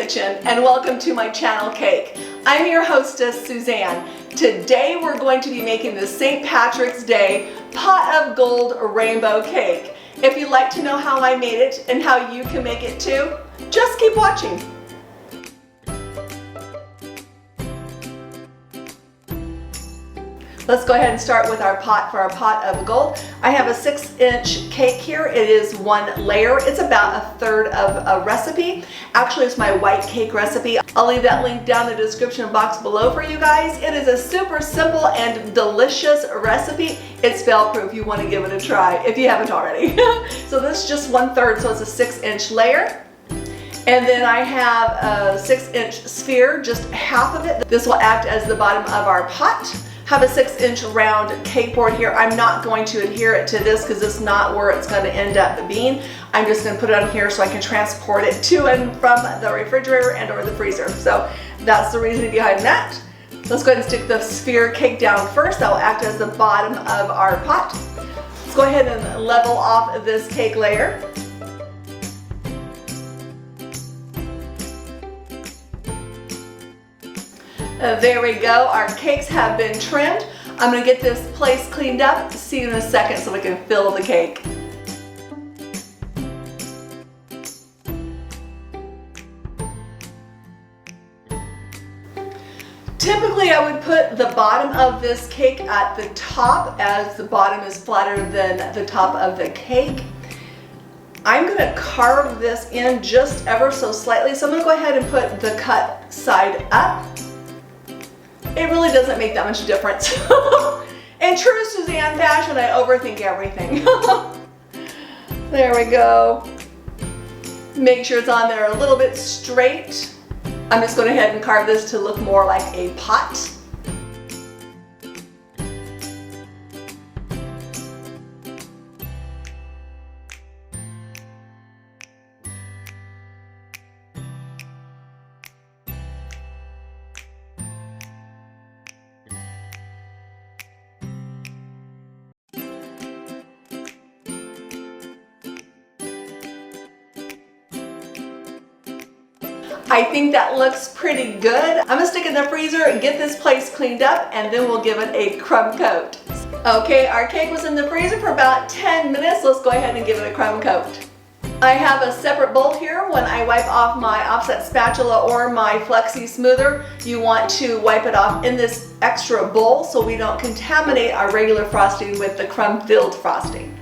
kitchen and welcome to my channel Cake. I'm your hostess Suzanne. Today we're going to be making the St. Patrick's Day pot of gold rainbow cake. If you'd like to know how I made it and how you can make it too, just keep watching. Let's go ahead and start with our pot for our pot of gold. I have a 6-inch cake here. It is 1 layer. It's about 1/3 of a recipe. Actually, it's my white cake recipe. I'll leave that link down in the description box below for you guys. It is a super simple and delicious recipe. It's fail-proof. You want to give it a try if you haven't already. So this is just 1/3, so it's a 6-inch layer. And then I have a 6-inch sphere, just half of it. This will act as the bottom of our pot. Have a 6-inch round cake board here. I'm not going to adhere it to this because it's not where it's going to end up being. I'm just going to put it on here so I can transport it to and from the refrigerator and or the freezer. So that's the reason behind that. Let's go ahead and stick the sphere cake down first. That will act as the bottom of our pot. Let's go ahead and level off this cake layer. There we go, our cakes have been trimmed. I'm going to get this place cleaned up. See you in a second so we can fill the cake. Typically I would put the bottom of this cake at the top as the bottom is flatter than the top of the cake. I'm going to carve this in just ever so slightly, so I'm going to go ahead and put the cut side up. It really doesn't make that much difference. In true Suzanne fashion, I overthink everything. There we go. Make sure it's on there a little bit straight. I'm just going to go ahead and carve this to look more like a pot. I think that looks pretty good. I'm gonna stick it in the freezer and get this place cleaned up, and then we'll give it a crumb coat. Okay, our cake was in the freezer for about 10 minutes. Let's go ahead and give it a crumb coat. I have a separate bowl here. When I wipe off my offset spatula or my flexi smoother, you want to wipe it off in this extra bowl so we don't contaminate our regular frosting with the crumb-filled frosting.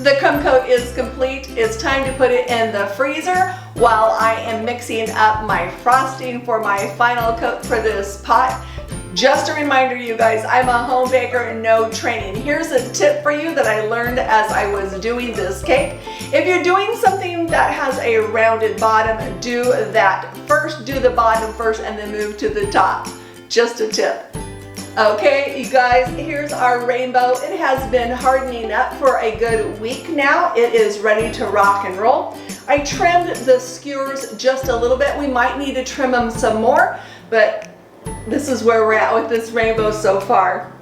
The crumb coat is complete. It's time to put it in the freezer while I am mixing up my frosting for my final coat for this pot. Just a reminder, you guys, I'm a home baker and no training. Here's a tip for you that I learned as I was doing this cake. If you're doing something that has a rounded bottom, do that first. Do the bottom first and then move to the top. Just a tip. Okay, you guys, here's our rainbow. It has been hardening up for a good week now. It is ready to rock and roll. I trimmed the skewers just a little bit. We might need to trim them some more, but this is where we're at with this rainbow so far.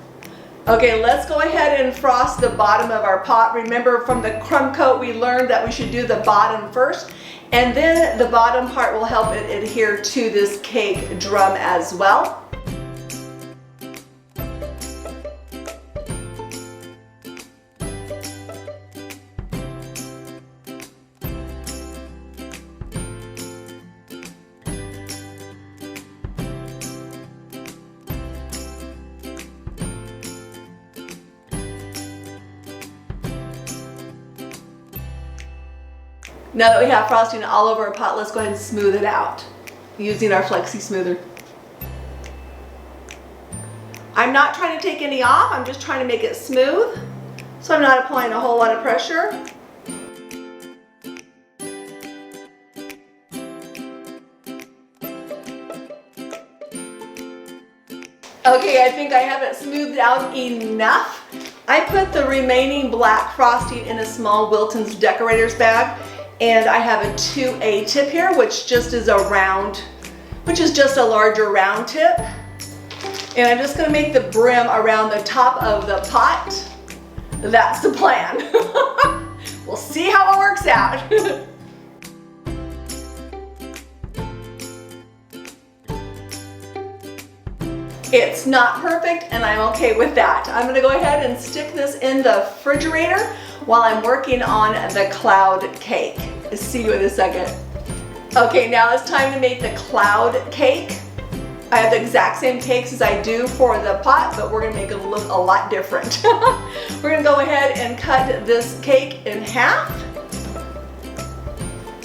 Okay, let's go ahead and frost the bottom of our pot. Remember from the crumb coat we learned that we should do the bottom first, and then the bottom part will help it adhere to this cake drum as well. Now that we have frosting all over our pot, let's go ahead and smooth it out using our flexi smoother. I'm not trying to take any off, I'm just trying to make it smooth, so I'm not applying a whole lot of pressure. Okay, I think I have it smoothed out enough. I put the remaining black frosting in a small Wilton's Decorators bag, and I have a 2A tip here, which just is a round, which is just a larger round tip. And I'm just gonna make the brim around the top of the pot. That's the plan. We'll see how it works out. It's not perfect, and I'm okay with that. I'm gonna go ahead and stick this in the refrigerator while I'm working on the cloud cake. See you in a second. Okay, now it's time to make the cloud cake. I have the exact same cakes as I do for the pot, but we're gonna make it look a lot different. We're gonna go ahead and cut this cake in half.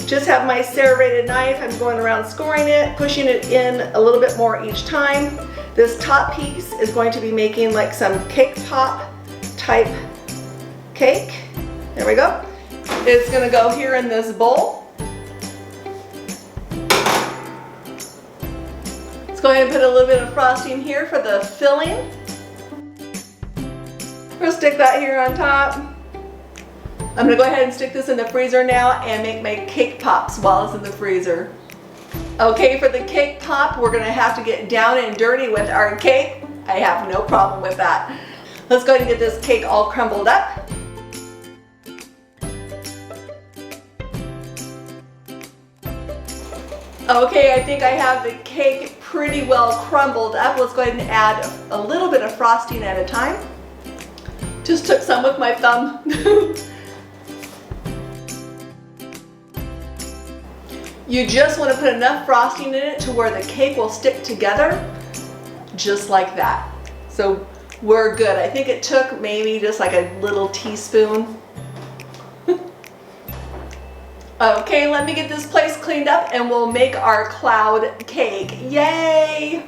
Just have my serrated knife. I'm going around scoring it, pushing it in a little bit more each time. This top piece is going to be making like some cake pop type cake. There we go. It's gonna go here in this bowl. Let's go ahead and put a little bit of frosting here for the filling. We'll stick that here on top. I'm gonna go ahead and stick this in the freezer now and make my cake pops while it's in the freezer. Okay, for the cake pop, we're gonna have to get down and dirty with our cake. I have no problem with that. Let's go ahead and get this cake all crumbled up. Okay, I think I have the cake pretty well crumbled up. Let's go ahead and add a little bit of frosting at a time. Just took some with my thumb. You just want to put enough frosting in it to where the cake will stick together, just like that. So we're good. I think it took maybe just like a little teaspoon. Okay, let me get this place cleaned up and we'll make our cloud cake. Yay!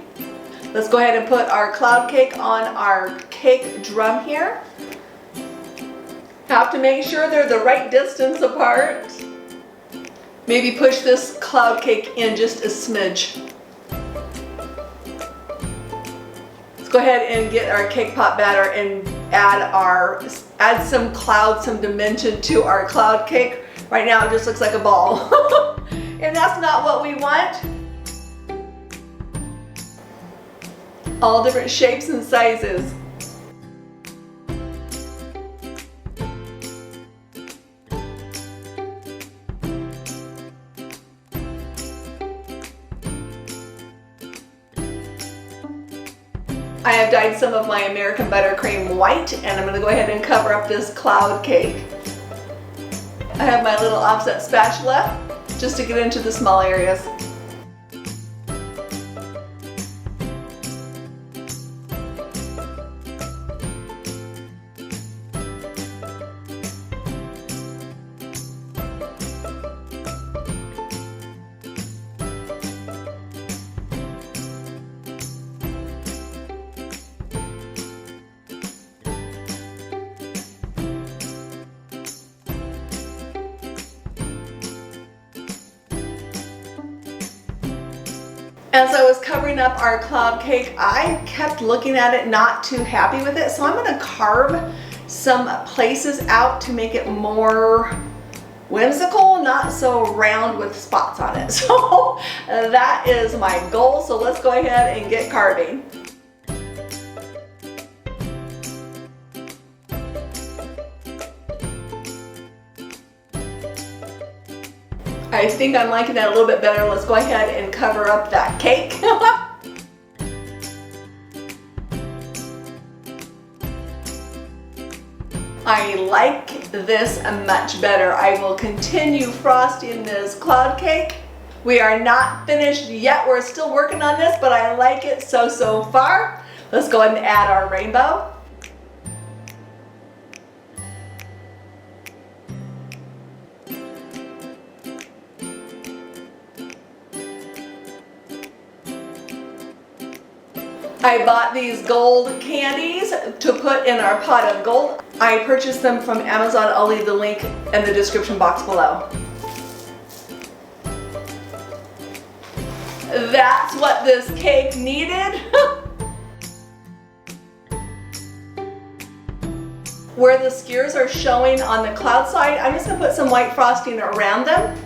Let's go ahead and put our cloud cake on our cake drum here. Have to make sure they're the right distance apart. Maybe push this cloud cake in just a smidge. Let's go ahead and get our cake pop batter and add some cloud, some dimension to our cloud cake. Right now it just looks like a ball. And that's not what we want. All different shapes and sizes. I have dyed some of my American buttercream white, and I'm going to go ahead and cover up this cloud cake. I have my little offset spatula just to get into the small areas. As I was covering up our cloud cake, I kept looking at it, not too happy with it. So I'm gonna carve some places out to make it more whimsical, not so round with spots on it. So that is my goal. So let's go ahead and get carving. I think I'm liking that a little bit better. Let's go ahead and cover up that cake. I like this much better. I will continue frosting this cloud cake. We are not finished yet. We're still working on this, but I like it so far. Let's go ahead and add our rainbow. I bought these gold candies to put in our pot of gold. I purchased them from Amazon. I'll leave the link in the description box below. That's what this cake needed. Where the skewers are showing on the cloud side, I'm just going to put some white frosting around them.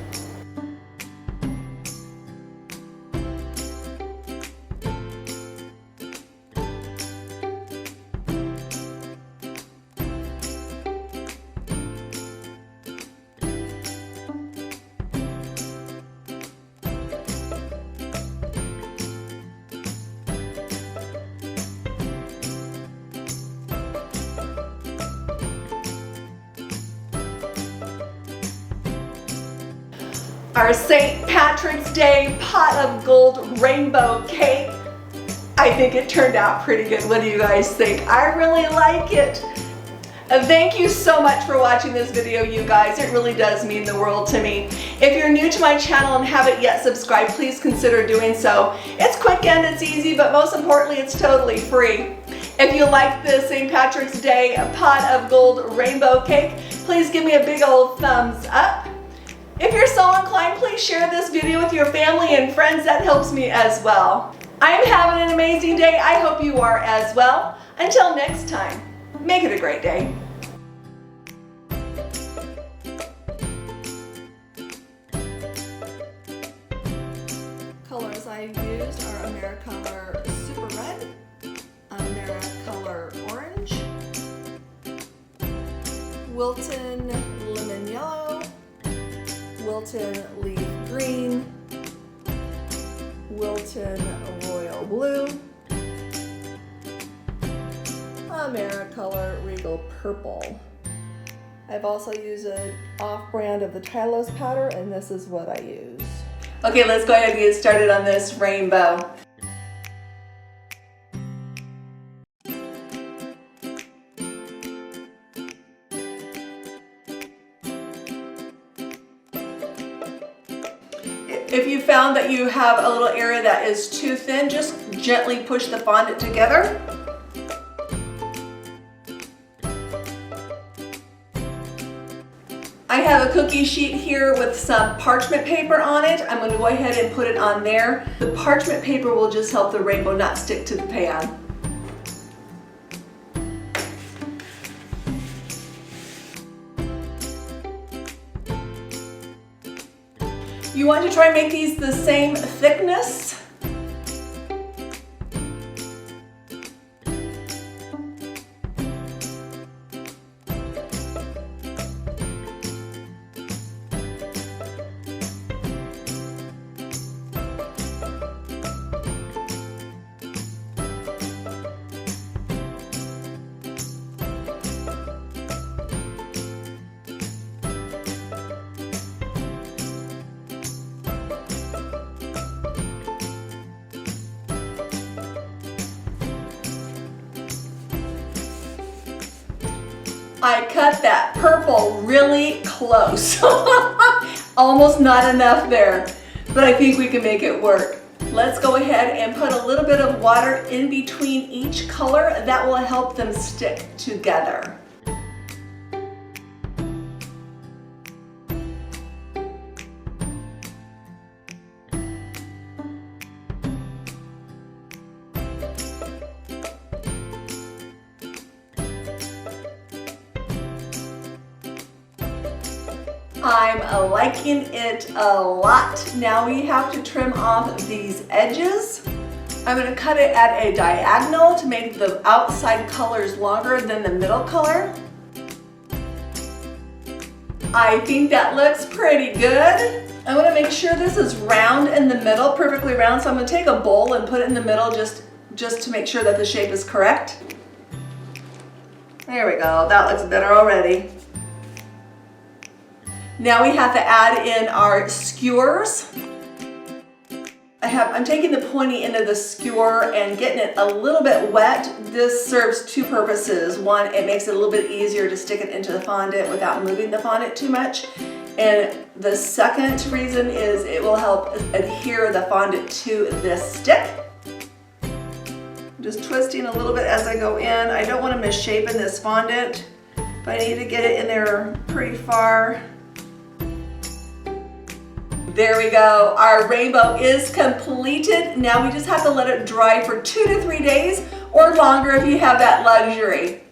Our St. Patrick's Day Potofgold rainbow cake. I think it turned out pretty good. What do you guys think? I really like it. Thank you so much for watching this video, you guys. It really does mean the world to me. If you're new to my channel and haven't yet subscribed, please consider doing so. It's quick and it's easy, but most importantly, it's totally free. If you like the St. Patrick's Day Potofgold rainbow cake, please give me a big old thumbs up. If you're so inclined, please share this video with your family and friends. That helps me as well. I'm having an amazing day. I hope you are as well. Until next time, make it a great day. Colors I used are Americolor Super Red, Americolor Orange, Wilton Lemon Yellow, Wilton Leaf Green, Wilton Royal Blue, Americolor Regal Purple. I've also used an off-brand of the Untitled powder, and this is what I use. Okay, let's go ahead and get started on this rainbow. If you found that you have a little area that is too thin, just gently push the fondant together. I have a cookie sheet here with some parchment paper on it. I'm going to go ahead and put it on there. The parchment paper will just help the rainbow not stick to the pan. You want to try and make these the same thickness. I cut that purple really close. Almost not enough there, but I think we can make it work. Let's go ahead and put a little bit of water in between each color. That will help them stick together. I'm liking it a lot. Now we have to trim off these edges. I'm going to cut it at a diagonal to make the outside colors longer than the middle color. I think that looks pretty good. I want to make sure this is round in the middle, perfectly round, so I'm going to take a bowl and put it in the middle just to make sure that the shape is correct. There we go, that looks better already. Now we have to add in our skewers. I'm taking the pointy end of the skewer and getting it a little bit wet. This serves two purposes. One, it makes it a little bit easier to stick it into the fondant without moving the fondant too much. And the second reason is it will help adhere the fondant to this stick. I'm just twisting a little bit as I go in. I don't want to misshapen this fondant, but I need to get it in there pretty far. There we go. Our rainbow is completed. Now we just have to let it dry for 2 to 3 days or longer if you have that luxury.